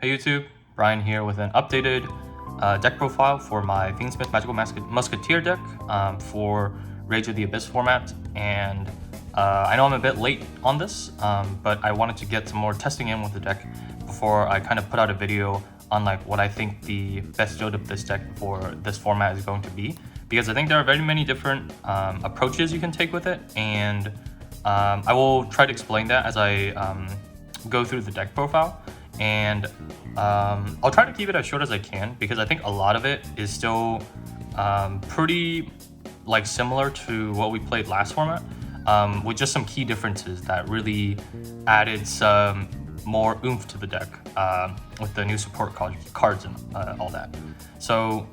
Hey YouTube, Brian here with an updated deck profile for my Fiend Smith Magical Musketeer deck for Rage of the Abyss format. And I know I'm a bit late on this, but I wanted to get some more testing in with the deck before I kind of put out a video on like what I think the best build of this deck for this format is going to be. Because I think there are very many different approaches you can take with it, and I will try to explain that as I go through the deck profile. And I'll try to keep it as short as I can because I think a lot of it is still pretty like similar to what we played last format, with just some key differences that really added some more oomph to the deck with the new support cards and all that. So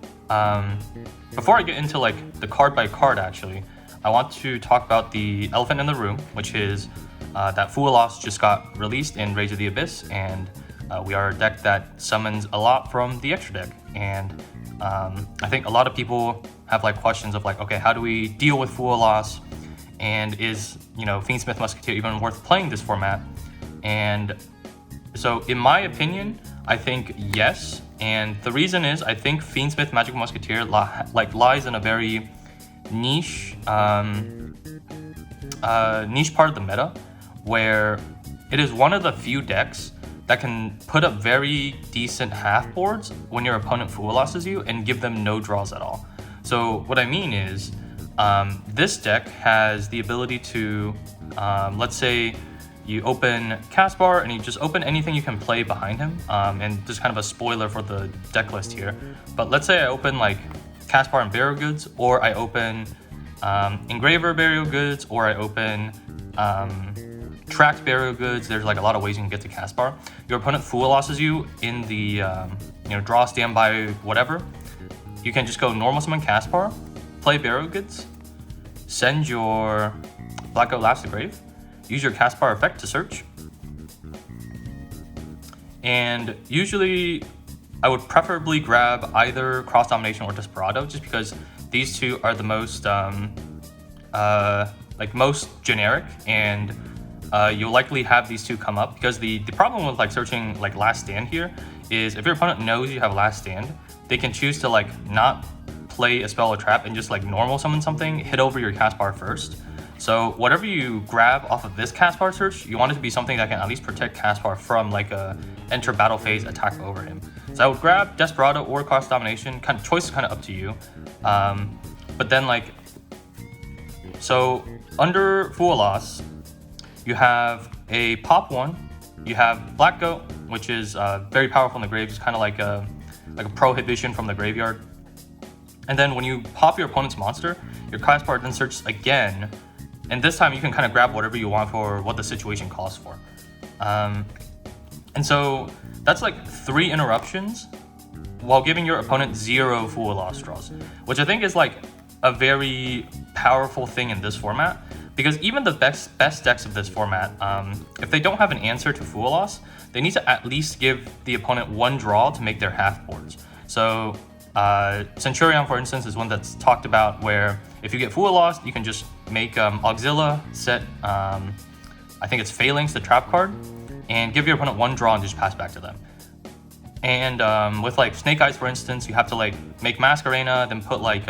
before I get into like the card by card, actually, I want to talk about the elephant in the room, which is that Fuwalos just got released in Rage of the Abyss, and we are a deck that summons a lot from the extra deck. And I think a lot of people have like questions of like, okay, how do we deal with Fuwalos? And is, you know, Fiend Smith Musketeer even worth playing this format? And so in my opinion, I think yes. And the reason is I think Fiend Smith Magical Musketeer lies in a very niche niche part of the meta, where it is one of the few decks that can put up very decent half boards when your opponent Fuwaloses you and give them no draws at all. So what I mean is this deck has the ability to, let's say you open Caspar and you just open anything you can play behind him, and just kind of a spoiler for the deck list here, but let's say I open like Caspar and Burial Goods, or I open Engraver Burial Goods, or I open Tracked Burial Goods. There's like a lot of ways you can get to Caspar. Your opponent Fuwaloses you in the you know, draw, standby, whatever. You can just go normal summon Caspar, play Burial Goods, send your Black Goat Laughs to Grave, use your Caspar effect to search. And usually I would preferably grab either Cross Domination or Desperado, just because these two are the most like most generic, and you'll likely have these two come up, because the problem with like searching like Last Stand here is if your opponent knows you have Last Stand, they can choose to like not play a spell or trap and just like normal summon something, hit over your Caspar first. So whatever you grab off of this Caspar search, you want it to be something that can at least protect Caspar from like a enter battle phase attack over him. So I would grab Desperado or Cross Domination. Kind of choice is kind of up to you. But then like, so under Fuwalos, you have a pop one. You have Black Goat, which is very powerful in the grave. It's kind of like a prohibition from the graveyard. And then when you pop your opponent's monster, your Caspar then searches again. And this time you can kind of grab whatever you want for what the situation calls for. And so that's like 3 interruptions while giving your opponent 0 Fuwalos draws, which I think is like a very powerful thing in this format. Because even the best decks of this format, if they don't have an answer to Fuwalos, they need to at least give the opponent 1 draw to make their half boards. So Centurion, for instance, is one that's talked about, where if you get Fuwalos, you can just make Auxilla, set, I think it's Phalanx, the trap card, and give your opponent 1 draw and just pass back to them. And with like Snake Eyes, for instance, you have to like make Masquerena, then put like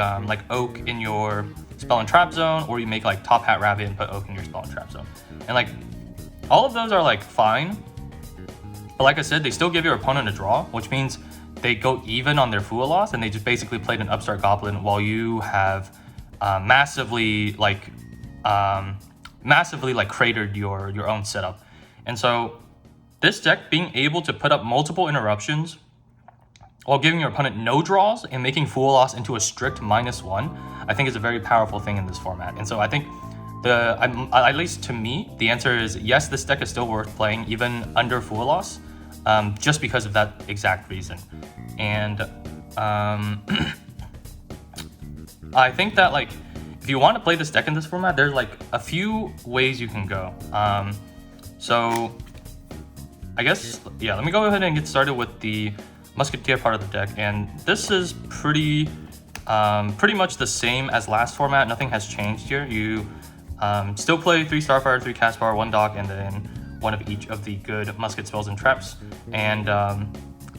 Oak in your spell and trap zone, or you make like Top Hat Rabbit and put Oak in your spell and trap zone. And like all of those are like fine, but like I said, they still give your opponent a draw, which means they go even on their Fuwalos, and they just basically played an Upstart Goblin while you have massively cratered your own setup. And so this deck being able to put up multiple interruptions while giving your opponent no draws and making Fuwalos into a strict -1, I think is a very powerful thing in this format. And so I think at least to me, the answer is yes, this deck is still worth playing even under Fuwalos, just because of that exact reason. And I think that like if you want to play this deck in this format, there's like a few ways you can go. So I guess, yeah, let me go ahead and get started with the Musketeer part of the deck. And this is pretty much the same as last format. Nothing has changed here. You still play 3 Starfire, 3 Caspar, 1 Dock, and then one of each of the good musket spells and traps. And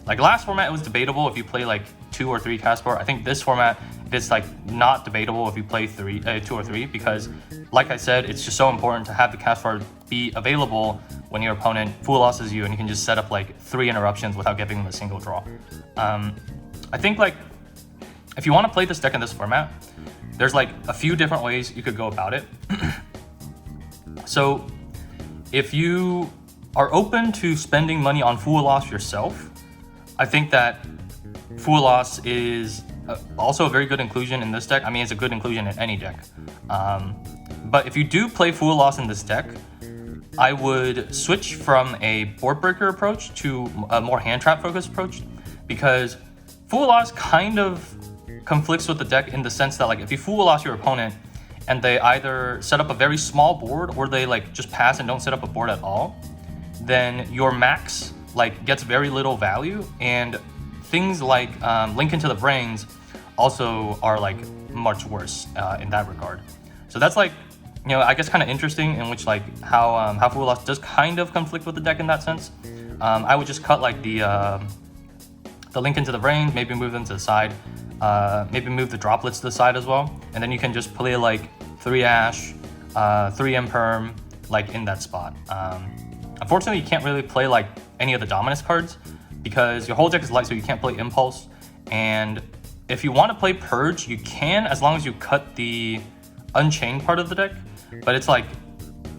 Like last format, it was debatable if you play like 2 or 3 cast bar. I think this format, it's like not debatable if you play 2 or 3, because like I said, it's just so important to have the cast bar be available when your opponent Fuwalos you, and you can just set up like 3 interruptions without giving them a single draw. I think like if you want to play this deck in this format, there's like a few different ways you could go about it. So if you are open to spending money on Fuwalos yourself, I think that Fuwalos is also a very good inclusion in this deck. I mean, it's a good inclusion in any deck. But if you do play Fuwalos in this deck, I would switch from a board breaker approach to a more hand trap focused approach, because Fuwalos kind of conflicts with the deck in the sense that like if you Fuwalos your opponent and they either set up a very small board or they like just pass and don't set up a board at all, then your max like gets very little value, and things like Link into the Brains also are like much worse in that regard. So that's like, you know, I guess kind of interesting in which like how Fuwalos does kind of conflict with the deck in that sense. I would just cut like the Link into the Brains, maybe move them to the side, maybe move the droplets to the side as well, and then you can just play like 3 Ash, 3 Imperm, like in that spot. Unfortunately, you can't really play like any of the Dominus cards because your whole deck is light, so you can't play Impulse. And if you want to play Purge, you can, as long as you cut the Unchained part of the deck. But it's like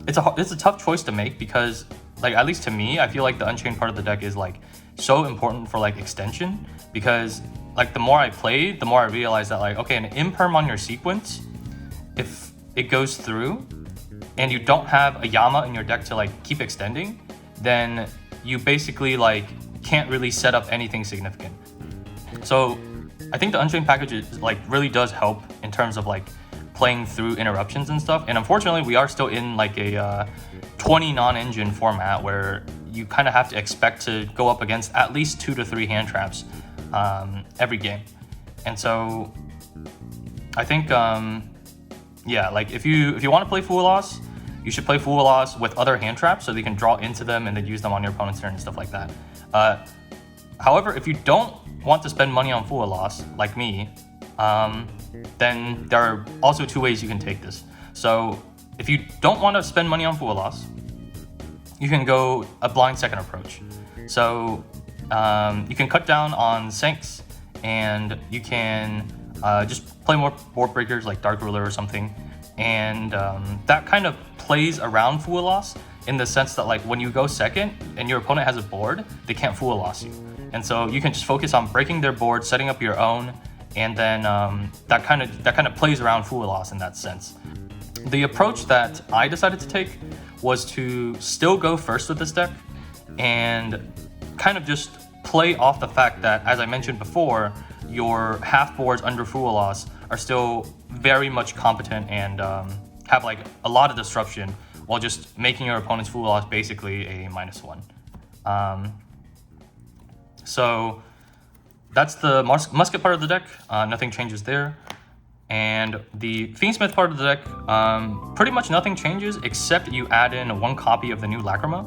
it's a tough choice to make, because like at least to me, I feel like the Unchained part of the deck is like so important for like extension, because like the more I played, the more I realized that like, okay, an Imperm on your sequence, if it goes through and you don't have a Yama in your deck to like keep extending, then you basically like can't really set up anything significant. So I think the Unchained package is like really does help in terms of like playing through interruptions and stuff. And unfortunately, we are still in like a 20 non-engine format where you kind of have to expect to go up against at least 2 to 3 hand traps every game. And so I think yeah, like if you want to play Fuwalos, you should play Fuwalos with other hand traps so they can draw into them and then use them on your opponent's turn and stuff like that. However, if you don't want to spend money on Fuwalos, like me, then there are also 2 ways you can take this. So if you don't want to spend money on Fuwalos, you can go a blind second approach. So you can cut down on sinks, and you can just play more board breakers like Dark Ruler or something, and that kind of plays around Fuwalos in the sense that like when you go second and your opponent has a board, they can't Fuwalos you, and so you can just focus on breaking their board, setting up your own, and then that kind of plays around Fuwalos in that sense. The approach that I decided to take was to still go first with this deck and kind of just play off the fact that, as I mentioned before, your half boards under Fuwalos are still very much competent and have like a lot of disruption, while just making your opponent's Fuwalos basically a -1. So that's the Musket part of the deck. Nothing changes there. And the Fiend Smith part of the deck, pretty much nothing changes except you add in 1 copy of the new Lacrima.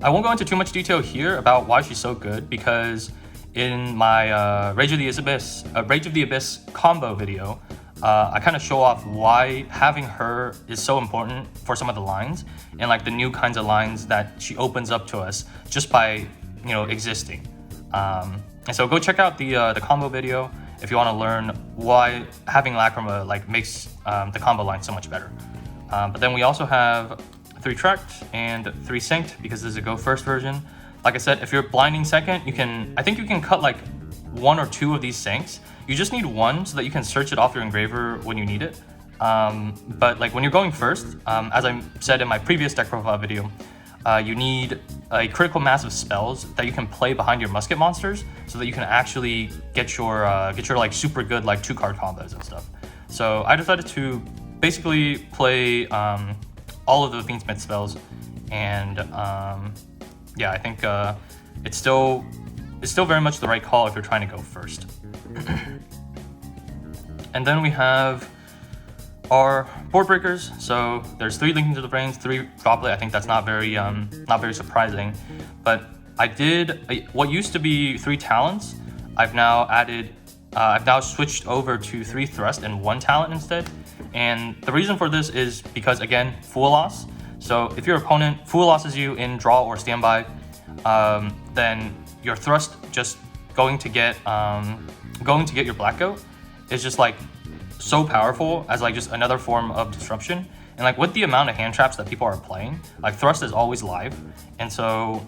I won't go into too much detail here about why she's so good, because in my Rage of the Abyss combo video, I kind of show off why having her is so important for some of the lines and like the new kinds of lines that she opens up to us just by, you know, existing. And so go check out the combo video if you want to learn why having Lacrima like makes the combo line so much better. But then we also have 3 tracked and 3 synced, because this is a go first version. Like I said, if you're blinding second, I think you can cut like 1 or 2 of these syncs. You just need 1 so that you can search it off your engraver when you need it. But like when you're going first, as I said in my previous deck profile video, you need a critical mass of spells that you can play behind your Musket monsters, so that you can actually get your like super good like 2-card combos and stuff. So I decided to basically play all of the Fiend Smith spells, and yeah, I think it's still very much the right call if you're trying to go first. And then we have our board breakers. So there's 3 Link into the Brains, 3 Droplet. I think that's not very surprising, but I did what used to be 3 talents. I've now switched over to 3 thrust and 1 talent instead. And the reason for this is because, again, Fuwalos. So if your opponent Fuwaloses you in draw or standby, then your thrust just going to get your Black Goat is just like so powerful as like just another form of disruption. And like with the amount of hand traps that people are playing, like thrust is always live, and so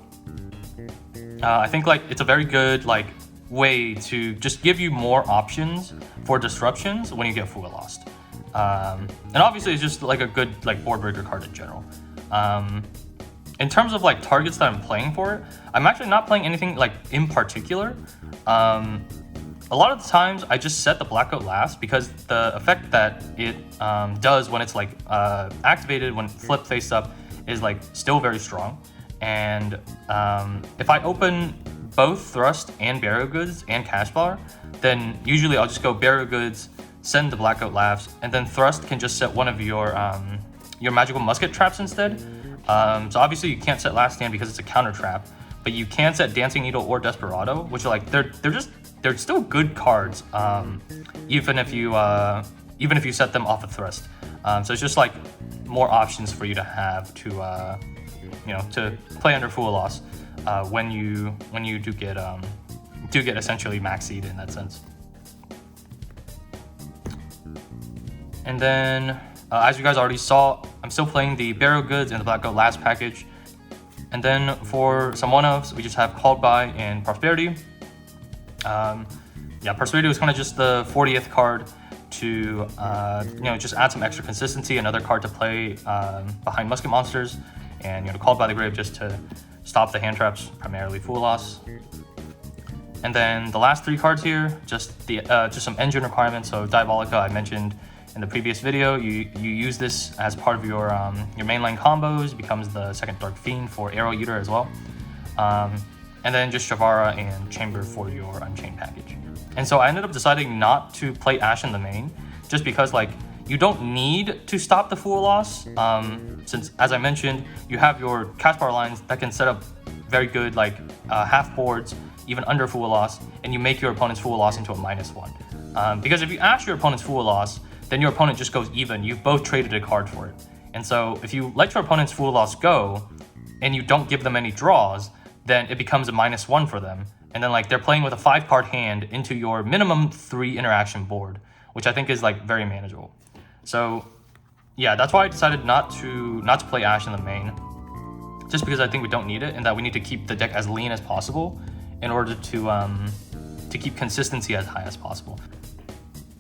I think like it's a very good like way to just give you more options for disruptions when you get Fuwalos. And obviously it's just like a good like board breaker card in general. In terms of like targets that I'm playing for it, I'm actually not playing anything like in particular. A lot of the times I just set the Black Goat last because the effect that it does when it's like activated when flip face up is like still very strong. And if I open both thrust and burial goods and cash bar, then usually I'll just go burial goods, send the Black Goat last, and then thrust can just set one of your magical musket traps instead. So obviously you can't set last stand because it's a counter trap, but you can set Dancing Needle or Desperado, which are like they're still good cards, even if you set them off of thrust. So it's just like more options for you to have to to play under Fuwalos when you do get essentially maxied in that sense. And then as you guys already saw, I'm still playing the Burial Goods and the Black Goat last package. And then for some one-offs, we just have Called By and Prosperity. Prosperity was kind of just the 40th card to just add some extra consistency, another card to play behind Musket monsters, and Called By the Grave just to stop the hand traps, primarily Fuwalos. And then the last 3 cards here, just some engine requirements. So Diabolica, I mentioned in the previous video, you use this as part of your mainline combos. It becomes the second Dark Fiend for Arrow Eater as well. And then just Shavara and Chamber for your Unchained package. And so I ended up deciding not to play Ash in the main, just because like you don't need to stop the Fuwalos, since as I mentioned, you have your cash bar lines that can set up very good like half boards, even under Fuwalos, and you make your opponent's Fuwalos into a -1. Because if you Ash your opponent's Fuwalos, then your opponent just goes even. You've both traded a card for it. And so if you let your opponent's Fuwalos go, and you don't give them any draws, then it becomes a -1 for them. And then like they're playing with a 5-card hand into your minimum 3 interaction board, which I think is like very manageable. So yeah, that's why I decided not to play Ash in the main, just because I think we don't need it, and that we need to keep the deck as lean as possible in order to keep consistency as high as possible.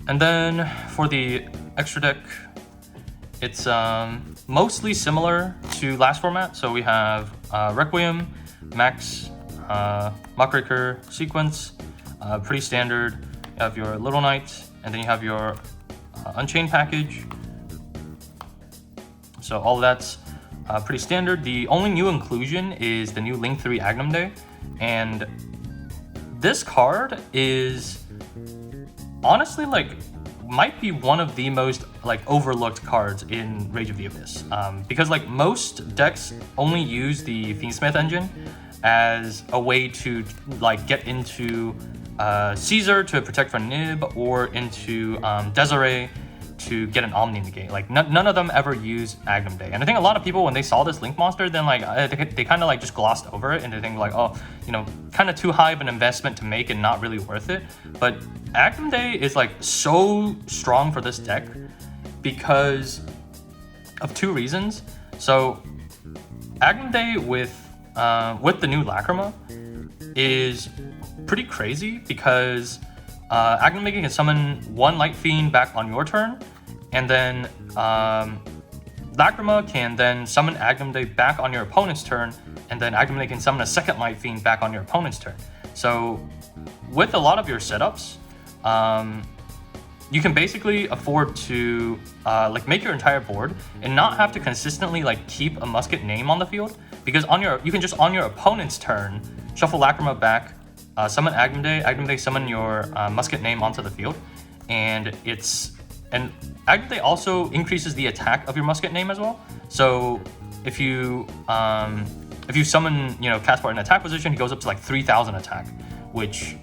And then for the extra deck, it's mostly similar to last format. So we have Requiem, Max, Muckraker, Sequence, pretty standard. You have your Little Knight, and then you have your Unchained package. So all of that's pretty standard. The only new inclusion is the new Link 3 Agnum Day, and this card is honestly like might be one of the most like overlooked cards in Rage of the Abyss, because like most decks only use the Fiend Smith engine as a way to like get into Caesar to protect from Nib, or into Desiree to get an Omni negate. Like none of them ever use Agnum Day. And I think a lot of people, when they saw this Link monster, then like they kind of like just glossed over it, and they think like, oh, kind of too high of an investment to make and not really worth it. But Agnum Day is like so strong for this deck because of 2 reasons. So Agnum Day with the new Lacrima is pretty crazy, because Agnum Day can summon 1 Light Fiend back on your turn, and then Lacrima can then summon Agnum Day back on your opponent's turn, and then Agnum Day can summon a 2nd Light Fiend back on your opponent's turn. So with a lot of your setups, you can basically afford to like make your entire board and not have to consistently like keep a Musket name on the field, because you can just on your opponent's turn shuffle Lacrima back, summon Agnum Day summon your Musket name onto the field, and Agnum Day also increases the attack of your Musket name as well. So if you if you summon, you know, Caspar in attack position, he goes up to like 3,000 attack, which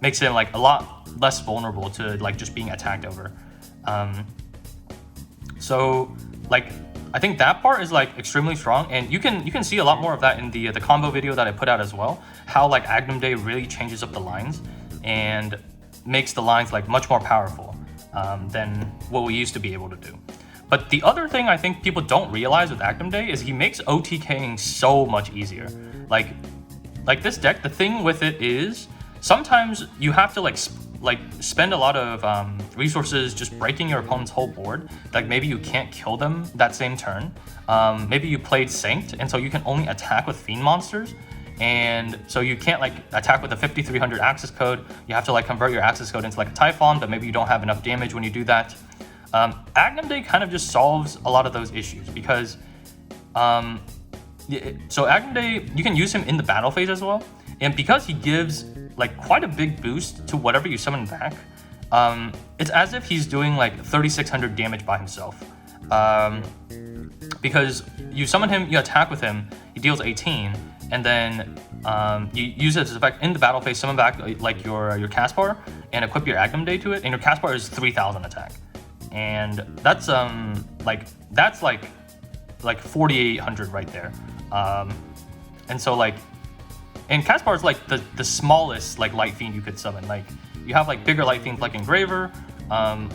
makes him like a lot less vulnerable to like just being attacked over. So like I think that part is like extremely strong, and you can see a lot more of that in the combo video that I put out as well. How like Agnum Day really changes up the lines and makes the lines like much more powerful than what we used to be able to do. But the other thing I think people don't realize with Agnum Day is he makes OTKing so much easier. Like this deck, the thing with it is sometimes you have to like spend a lot of resources just breaking your opponent's whole board. Like maybe you can't kill them that same turn. Maybe you played Synced, and so you can only attack with Fiend monsters. And so you can't like attack with a 5300 access code. You have to like convert your access code into like a Typhon, but maybe you don't have enough damage when you do that. Agnum Day kind of just solves a lot of those issues because so Agnum Day, you can use him in the battle phase as well. And because he gives like quite a big boost to whatever you summon back, it's as if he's doing like 3600 damage by himself. Because you summon him, you attack with him, he deals 18, and then you use it as effect in the battle phase, summon back like your Caspar and equip your Agnum Day to it, and your Caspar is 3000 attack. And that's like 4800 right there. And so like, and Caspar is like the smallest like Light Fiend you could summon. Like you have like bigger Light Fiends like Engraver,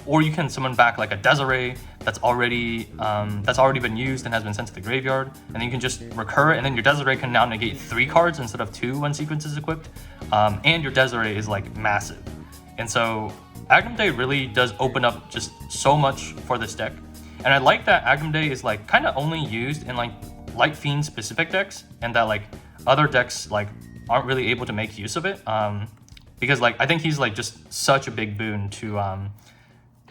or you can summon back like a Desiree that's already been used and has been sent to the graveyard, and then you can just recur it, and then your Desiree can now negate 3 cards instead of 2 when sequence is equipped, and your Desiree is like massive. And so Agnum Day really does open up just so much for this deck, and I like that Agnum Day is like kind of only used in like Light Fiend specific decks, and that like other decks like aren't really able to make use of it, because like I think he's like just such a big boon to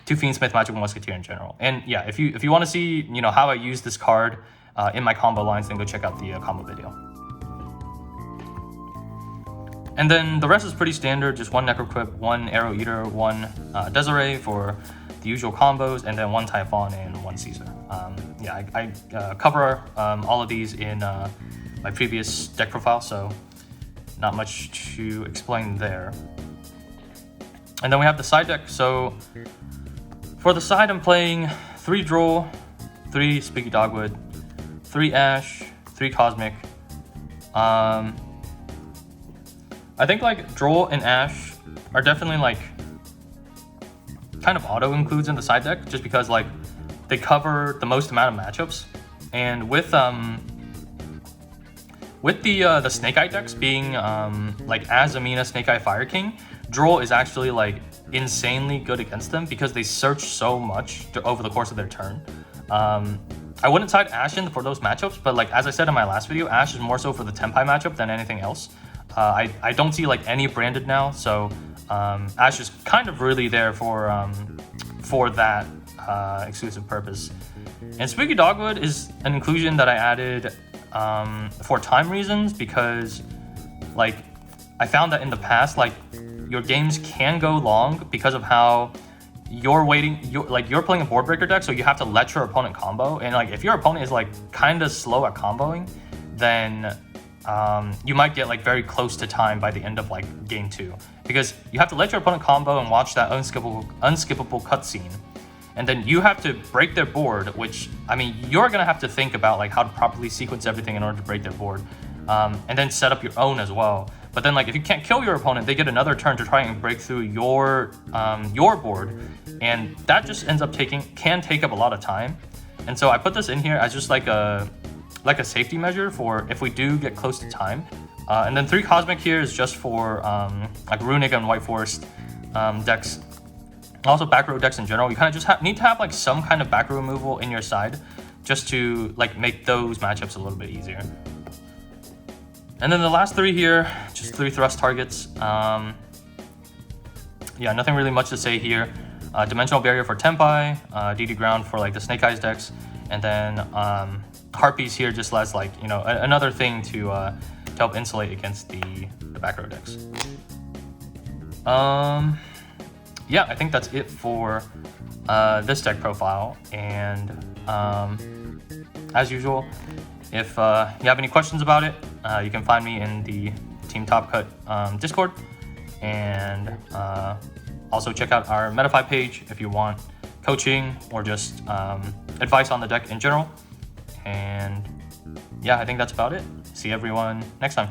Fiendsmith Magical Musketeer in general. And yeah, if you want to see, you know, how I use this card in my combo lines, then go check out the combo video. And then the rest is pretty standard, just 1 Necroquip, 1 Arrow Eater, 1 Desiree for the usual combos, and then 1 Typhon and 1 Caesar. Yeah, I cover all of these in my previous deck profile, so not much to explain there. And then we have the side deck. So for the side, I'm playing 3 Droll, 3 Spooky Dogwood, 3 Ash, 3 Cosmic. I think like Droll and Ash are definitely like kind of auto includes in the side deck, just because like they cover the most amount of matchups. And with the Snake Eye decks being like Azamina, Snake Eye, Fire King, Droll is actually like insanely good against them because they search so much over the course of their turn. I wouldn't side Ash in for those matchups, but like as I said in my last video, Ash is more so for the Tenpai matchup than anything else. I don't see like any branded now, so Ash is kind of really there for that exclusive purpose. And Spooky Dogwood is an inclusion that I added for time reasons, because like I found that in the past, like your games can go long because of how you're playing a board breaker deck, so you have to let your opponent combo, and like if your opponent is like kind of slow at comboing, then you might get like very close to time by the end of like game 2, because you have to let your opponent combo and watch that unskippable cutscene, and then you have to break their board, which I mean you're gonna have to think about like how to properly sequence everything in order to break their board, and then set up your own as well. But then like if you can't kill your opponent, they get another turn to try and break through your board, and that just ends up can take up a lot of time. And so I put this in here as just like a safety measure for if we do get close to time. And then 3 Cosmic here is just for like Runic and White Forest decks. Also back row decks in general, you kind of just need to have like some kind of back row removal in your side just to like make those matchups a little bit easier. And then the last 3 here, just 3 thrust targets. Yeah, nothing really much to say here. Dimensional Barrier for Tenpai, DD Ground for like the Snake Eyes decks, and then Harpies here just as like, you know, another thing to help insulate against the back row decks. Yeah, I think that's it for this deck profile, and as usual, If you have any questions about it, you can find me in the Team Top Cut Discord, and also check out our Metafy page if you want coaching or just advice on the deck in general. And yeah, I think that's about it. See everyone next time.